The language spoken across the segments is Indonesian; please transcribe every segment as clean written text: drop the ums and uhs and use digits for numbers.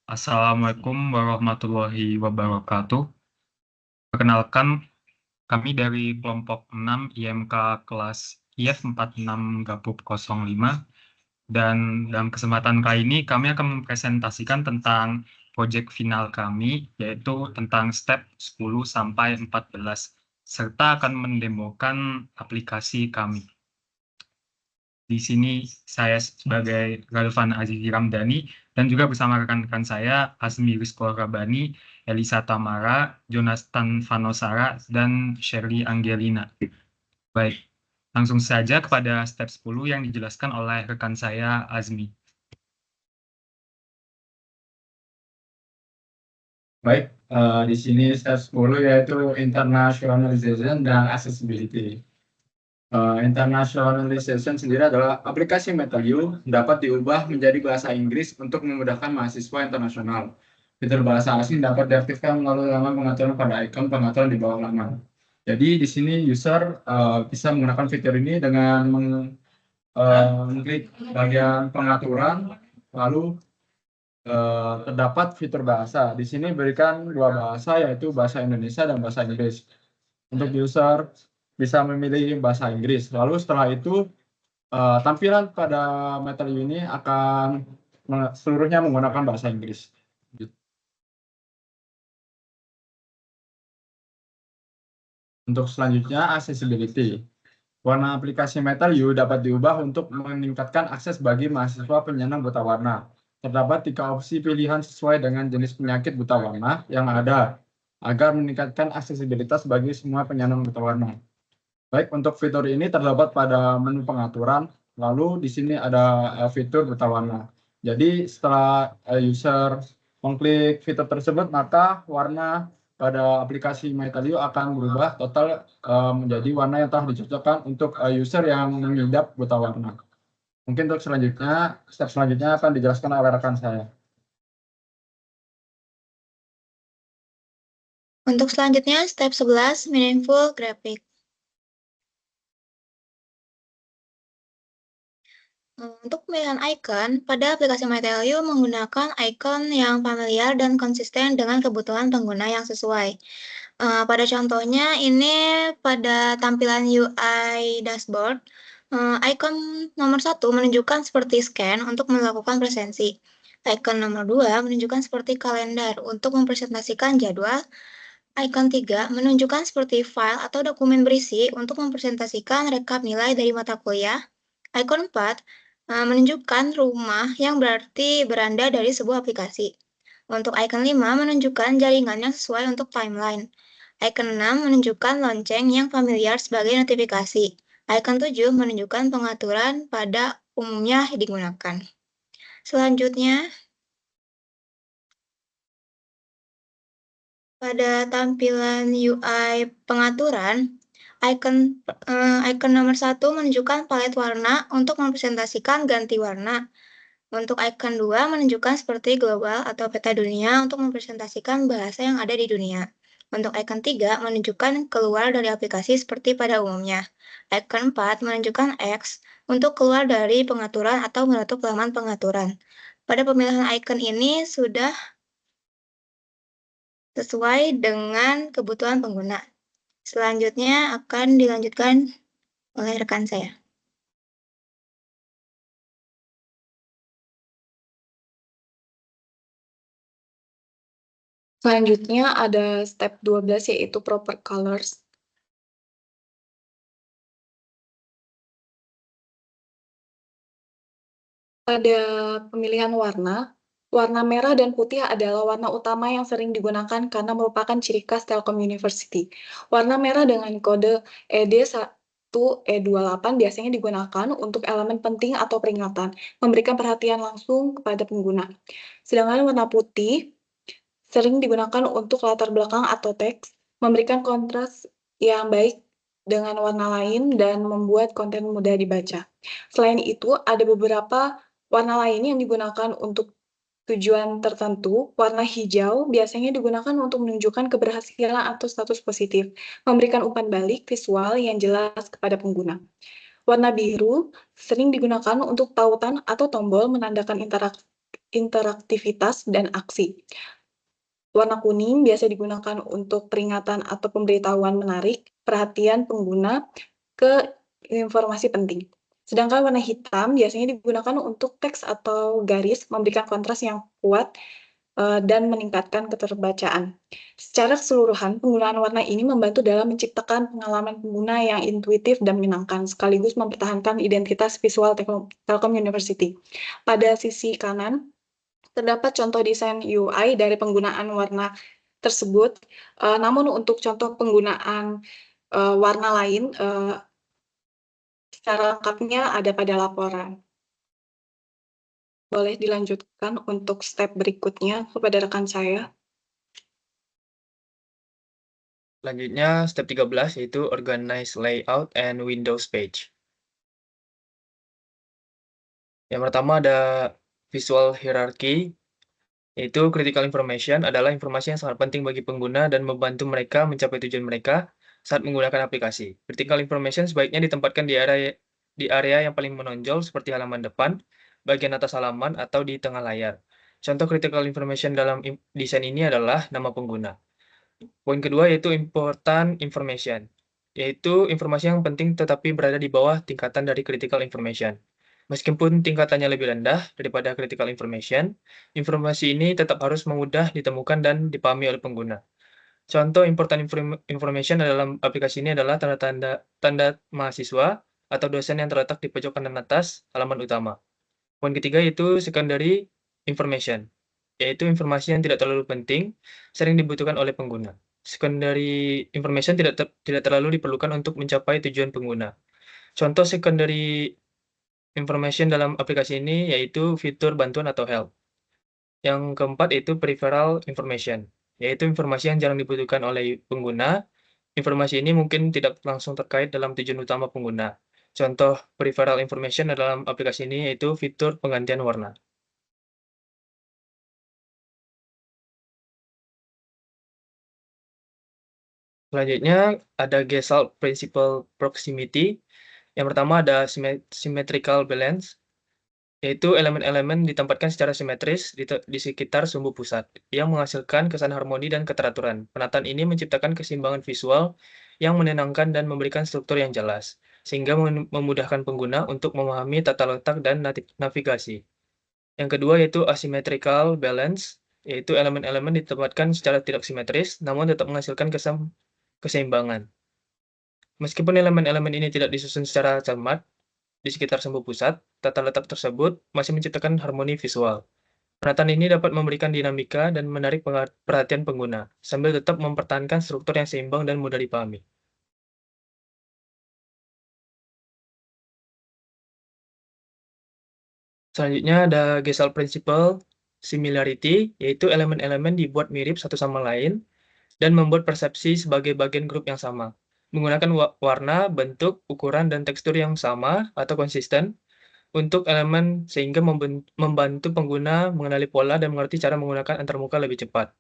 Assalamualaikum warahmatullahi wabarakatuh. Perkenalkan, kami dari kelompok 6 IMK kelas IF 46 Gapub 05, dan dalam kesempatan kali ini kami akan mempresentasikan tentang proyek final kami, yaitu tentang step 10 sampai 14, serta akan mendemokan aplikasi kami. Di sini saya sebagai Ralvan Azizi Ramdhani dan juga bersama rekan-rekan saya Azmi Rizko Rabani, Elisa Tamara, Jonathan Vanosara, dan Shirley Angelina. Baik, langsung saja kepada step 10 yang dijelaskan oleh rekan saya Azmi. Baik, di sini step 10 yaitu internationalization dan accessibility. Internationalization sendiri adalah aplikasi MetaU dapat diubah menjadi bahasa Inggris untuk memudahkan mahasiswa internasional. Fitur bahasa asing dapat diaktifkan melalui laman pengaturan pada ikon pengaturan di bawah laman. Jadi di sini user bisa menggunakan fitur ini dengan mengklik bagian pengaturan, lalu terdapat fitur bahasa. Di sini berikan dua bahasa, yaitu bahasa Indonesia dan bahasa Inggris. Untuk user bisa memilih bahasa Inggris. Lalu setelah itu tampilan pada materi ini akan seluruhnya menggunakan bahasa Inggris. Untuk selanjutnya, accessibility. Warna aplikasi MetaU dapat diubah untuk meningkatkan akses bagi mahasiswa penyandang buta warna. Terdapat 3 opsi pilihan sesuai dengan jenis penyakit buta warna yang ada, agar meningkatkan aksesibilitas bagi semua penyandang buta warna. Baik, untuk fitur ini terdapat pada menu pengaturan, lalu di sini ada fitur buta warna. Jadi setelah user mengklik fitur tersebut, maka warna pada aplikasi MetaU akan berubah total menjadi warna yang telah dicocokkan untuk user yang mengidap buta warna. Mungkin untuk selanjutnya, step selanjutnya akan dijelaskan oleh rekan saya. Untuk selanjutnya, step 11, Meaningful Graphic. Untuk pemilihan icon, pada aplikasi MyTeleU menggunakan icon yang familiar dan konsisten dengan kebutuhan pengguna yang sesuai. Pada contohnya, ini pada tampilan UI dashboard, icon nomor 1 menunjukkan seperti scan untuk melakukan presensi. Icon nomor 2 menunjukkan seperti kalender untuk mempresentasikan jadwal. Icon 3 menunjukkan seperti file atau dokumen berisi untuk mempresentasikan rekap nilai dari mata kuliah. Icon 4 menunjukkan rumah yang berarti beranda dari sebuah aplikasi. Untuk icon 5 menunjukkan jaringan yang sesuai untuk timeline. Icon 6 menunjukkan lonceng yang familiar sebagai notifikasi. Icon 7 menunjukkan pengaturan pada umumnya digunakan. Selanjutnya, pada tampilan UI pengaturan, icon nomor 1 menunjukkan palet warna untuk mempresentasikan ganti warna. Untuk icon 2 menunjukkan seperti global atau peta dunia untuk mempresentasikan bahasa yang ada di dunia. Untuk icon 3 menunjukkan keluar dari aplikasi seperti pada umumnya. Icon 4 menunjukkan X untuk keluar dari pengaturan atau menutup laman pengaturan. Pada pemilihan icon ini sudah sesuai dengan kebutuhan pengguna. Selanjutnya akan dilanjutkan oleh rekan saya. Selanjutnya ada step 12 yaitu proper colors. Pada pemilihan warna, warna merah dan putih adalah warna utama yang sering digunakan karena merupakan ciri khas Telkom University. Warna merah dengan kode ED1E28 biasanya digunakan untuk elemen penting atau peringatan, memberikan perhatian langsung kepada pengguna. Sedangkan warna putih sering digunakan untuk latar belakang atau teks, memberikan kontras yang baik dengan warna lain dan membuat konten mudah dibaca. Selain itu, ada beberapa warna lain yang digunakan untuk tujuan tertentu. Warna hijau biasanya digunakan untuk menunjukkan keberhasilan atau status positif, memberikan umpan balik visual yang jelas kepada pengguna. Warna biru sering digunakan untuk tautan atau tombol menandakan interaktivitas, dan aksi. Warna kuning biasa digunakan untuk peringatan atau pemberitahuan menarik perhatian pengguna ke informasi penting. Sedangkan warna hitam biasanya digunakan untuk teks atau garis, memberikan kontras yang kuat dan meningkatkan keterbacaan. Secara keseluruhan, penggunaan warna ini membantu dalam menciptakan pengalaman pengguna yang intuitif dan menyenangkan, sekaligus mempertahankan identitas visual Telkom University. Pada sisi kanan, terdapat contoh desain UI dari penggunaan warna tersebut, namun untuk contoh penggunaan warna lain, secara lengkapnya ada pada laporan. Boleh dilanjutkan untuk step berikutnya kepada rekan saya. Selanjutnya, step 13 yaitu Organize Layout and Windows Page. Yang pertama ada Visual Hierarchy, yaitu Critical Information adalah informasi yang sangat penting bagi pengguna dan membantu mereka mencapai tujuan mereka saat menggunakan aplikasi. Critical Information sebaiknya ditempatkan di area yang paling menonjol seperti halaman depan, bagian atas halaman, atau di tengah layar. Contoh Critical Information dalam desain ini adalah nama pengguna. Poin kedua yaitu Important Information, yaitu informasi yang penting tetapi berada di bawah tingkatan dari Critical Information. Meskipun tingkatannya lebih rendah daripada Critical Information, informasi ini tetap harus mudah ditemukan dan dipahami oleh pengguna. Contoh Important Information dalam aplikasi ini adalah tanda mahasiswa atau dosen yang terletak di pojok kanan atas halaman utama. Poin ketiga yaitu Secondary Information, yaitu informasi yang tidak terlalu penting, sering dibutuhkan oleh pengguna. Secondary information tidak terlalu diperlukan untuk mencapai tujuan pengguna. Contoh secondary information dalam aplikasi ini yaitu fitur bantuan atau help. Yang keempat yaitu peripheral information, yaitu informasi yang jarang dibutuhkan oleh pengguna. Informasi ini mungkin tidak langsung terkait dalam tujuan utama pengguna. Contoh peripheral information dalam aplikasi ini yaitu fitur penggantian warna. Selanjutnya ada Gestalt Principle Proximity. Yang pertama ada Symmetrical Balance, yaitu elemen-elemen ditempatkan secara simetris di sekitar sumbu pusat, yang menghasilkan kesan harmoni dan keteraturan. Penataan ini menciptakan keseimbangan visual yang menenangkan dan memberikan struktur yang jelas, sehingga memudahkan pengguna untuk memahami tata letak dan navigasi. Yang kedua yaitu Asymmetrical Balance, yaitu elemen-elemen ditempatkan secara tidak simetris, namun tetap menghasilkan keseimbangan. Meskipun elemen-elemen ini tidak disusun secara cermat di sekitar sumbu pusat, tata letak tersebut masih menciptakan harmoni visual. Penataan ini dapat memberikan dinamika dan menarik perhatian pengguna, sambil tetap mempertahankan struktur yang seimbang dan mudah dipahami. Selanjutnya ada Gestalt Principle Similarity, yaitu elemen-elemen dibuat mirip satu sama lain dan membuat persepsi sebagai bagian grup yang sama. Menggunakan warna, bentuk, ukuran, dan tekstur yang sama atau konsisten untuk elemen sehingga membantu pengguna mengenali pola dan mengerti cara menggunakan antarmuka lebih cepat.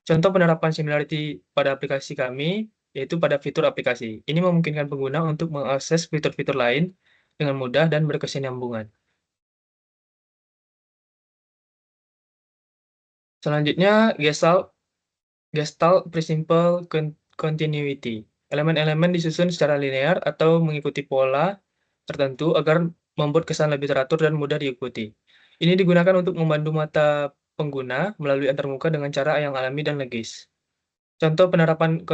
Contoh penerapan similarity pada aplikasi kami yaitu pada fitur aplikasi. Ini memungkinkan pengguna untuk mengakses fitur-fitur lain dengan mudah dan berkesinambungan. Selanjutnya, Gestalt Principle Continuity. Elemen-elemen disusun secara linear atau mengikuti pola tertentu agar membuat kesan lebih teratur dan mudah diikuti. Ini digunakan untuk membantu mata pengguna melalui antarmuka dengan cara yang alami dan legis. Contoh penerapan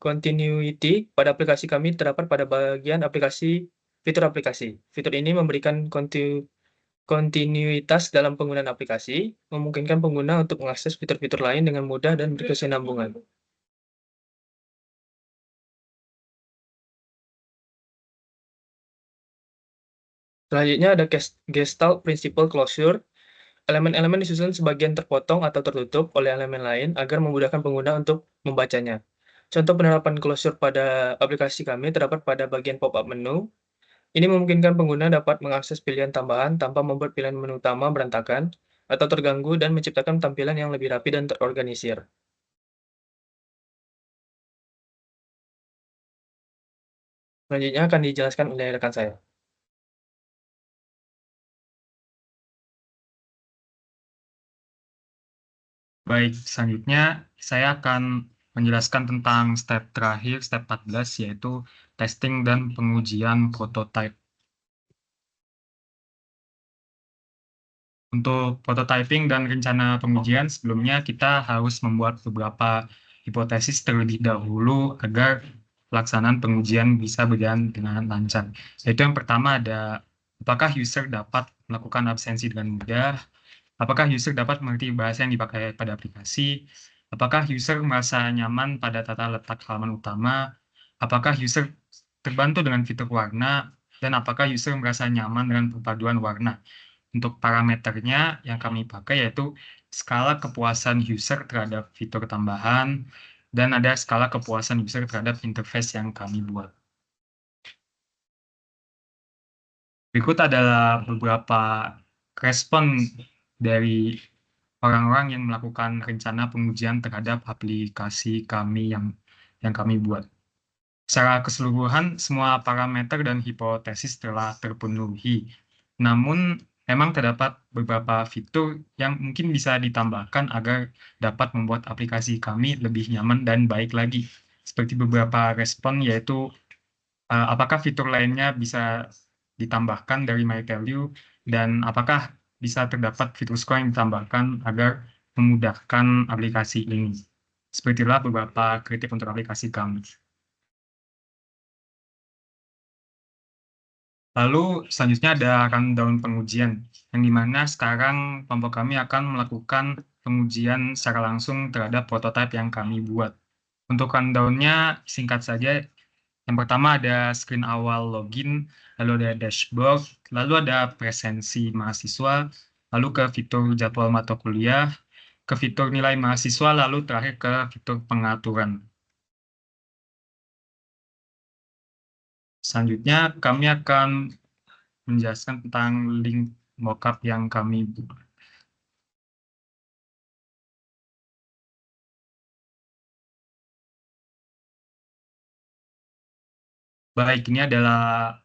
continuity pada aplikasi kami terdapat pada bagian fitur aplikasi. Fitur ini memberikan kontinuitas dalam penggunaan aplikasi, memungkinkan pengguna untuk mengakses fitur-fitur lain dengan mudah dan berkesinambungan. Selanjutnya ada Gestalt Principle Closure. Elemen-elemen disusun sebagian terpotong atau tertutup oleh elemen lain agar memudahkan pengguna untuk membacanya. Contoh penerapan closure pada aplikasi kami terdapat pada bagian pop-up menu. Ini memungkinkan pengguna dapat mengakses pilihan tambahan tanpa membuat pilihan menu utama berantakan atau terganggu dan menciptakan tampilan yang lebih rapi dan terorganisir. Selanjutnya akan dijelaskan oleh rekan saya. Baik, selanjutnya saya akan menjelaskan tentang step terakhir, step 14, yaitu testing dan pengujian prototype. Untuk prototyping dan rencana pengujian, sebelumnya kita harus membuat beberapa hipotesis terlebih dahulu agar pelaksanaan pengujian bisa berjalan dengan lancar. Yaitu yang pertama ada, apakah user dapat melakukan absensi dengan mudah? Apakah user dapat mengerti bahasa yang dipakai pada aplikasi? Apakah user merasa nyaman pada tata letak halaman utama? Apakah user terbantu dengan fitur warna? Dan apakah user merasa nyaman dengan perpaduan warna? Untuk parameternya yang kami pakai yaitu skala kepuasan user terhadap fitur tambahan, dan ada skala kepuasan user terhadap interface yang kami buat. Berikut adalah beberapa respon dari orang-orang yang melakukan rencana pengujian terhadap aplikasi kami yang kami buat. Secara keseluruhan, semua parameter dan hipotesis telah terpenuhi. Namun, memang terdapat beberapa fitur yang mungkin bisa ditambahkan agar dapat membuat aplikasi kami lebih nyaman dan baik lagi. Seperti beberapa respon, yaitu apakah fitur lainnya bisa ditambahkan dari MyTellU, dan apakah bisa terdapat fitur score yang ditambahkan agar memudahkan aplikasi ini. Sepertilah beberapa kritik untuk aplikasi kami. Lalu selanjutnya ada rundown pengujian, yang dimana sekarang kelompok kami akan melakukan pengujian secara langsung terhadap prototipe yang kami buat. Untuk rundown-nya singkat saja, yang pertama ada screen awal login, lalu ada dashboard, lalu ada presensi mahasiswa, lalu ke fitur jadwal mata kuliah, ke fitur nilai mahasiswa, lalu terakhir ke fitur pengaturan. Selanjutnya, kami akan menjelaskan tentang link mockup yang kami buat. Baik, ini adalah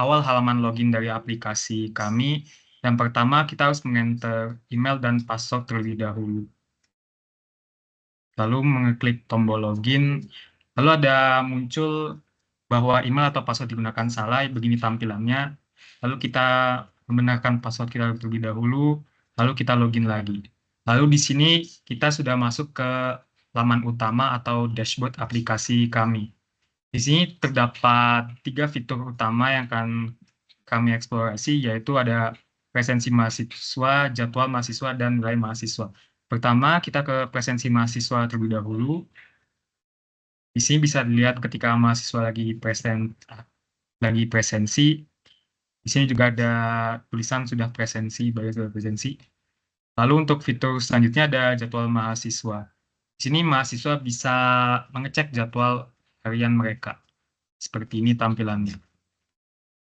awal halaman login dari aplikasi kami. Yang pertama, kita harus mengenter email dan password terlebih dahulu. Lalu mengeklik tombol login, lalu ada muncul bahwa email atau password digunakan salah, begini tampilannya. Lalu kita membenarkan password kita terlebih dahulu, lalu kita login lagi. Lalu di sini kita sudah masuk ke laman utama atau dashboard aplikasi kami. Di sini terdapat 3 fitur utama yang akan kami eksplorasi, yaitu ada presensi mahasiswa, jadwal mahasiswa, dan nilai mahasiswa. Pertama, kita ke presensi mahasiswa terlebih dahulu. Di sini bisa dilihat ketika mahasiswa lagi presensi. Di sini juga ada tulisan sudah presensi, bagi sudah presensi. Lalu untuk fitur selanjutnya ada jadwal mahasiswa. Di sini mahasiswa bisa mengecek jadwal harian mereka. Seperti ini tampilannya.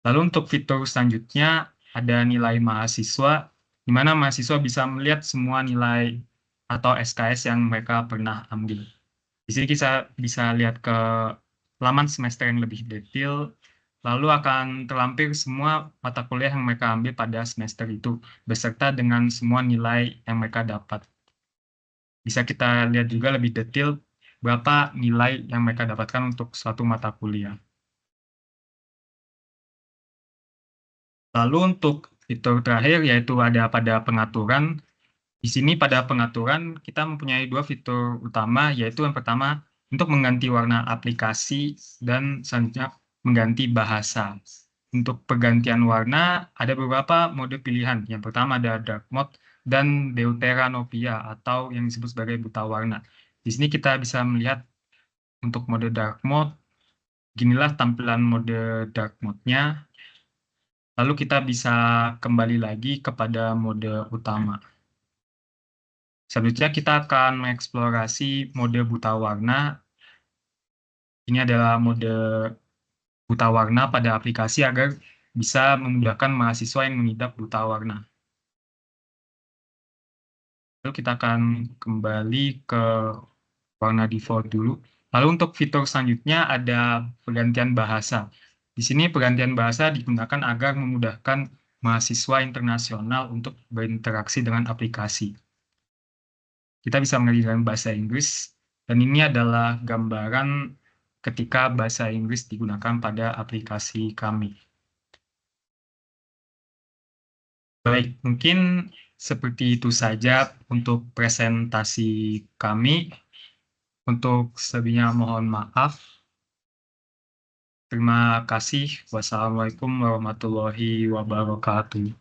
Lalu untuk fitur selanjutnya ada nilai mahasiswa, di mana mahasiswa bisa melihat semua nilai atau SKS yang mereka pernah ambil. Di sini kita bisa lihat ke laman semester yang lebih detail, lalu akan terlampir semua mata kuliah yang mereka ambil pada semester itu, beserta dengan semua nilai yang mereka dapat. Bisa kita lihat juga lebih detail berapa nilai yang mereka dapatkan untuk suatu mata kuliah. Lalu untuk fitur terakhir yaitu ada pada pengaturan. Di sini pada pengaturan kita mempunyai 2 fitur utama, yaitu yang pertama untuk mengganti warna aplikasi dan selanjutnya mengganti bahasa. Untuk pergantian warna ada beberapa mode pilihan. Yang pertama ada dark mode dan deuteranopia atau yang disebut sebagai buta warna. Di sini kita bisa melihat untuk mode dark mode, beginilah tampilan mode dark mode-nya. Lalu kita bisa kembali lagi kepada mode utama. Selanjutnya kita akan mengeksplorasi mode buta warna. Ini adalah mode buta warna pada aplikasi agar bisa memudahkan mahasiswa yang mengidap buta warna. Lalu kita akan kembali ke warna default dulu. Lalu untuk fitur selanjutnya ada pergantian bahasa. Di sini pergantian bahasa digunakan agar memudahkan mahasiswa internasional untuk berinteraksi dengan aplikasi. kita bisa mengerjakan bahasa Inggris, dan ini adalah gambaran ketika bahasa Inggris digunakan pada aplikasi kami. Baik, mungkin seperti itu saja untuk presentasi kami. Untuk selebihnya mohon maaf. Terima kasih. Wassalamualaikum warahmatullahi wabarakatuh.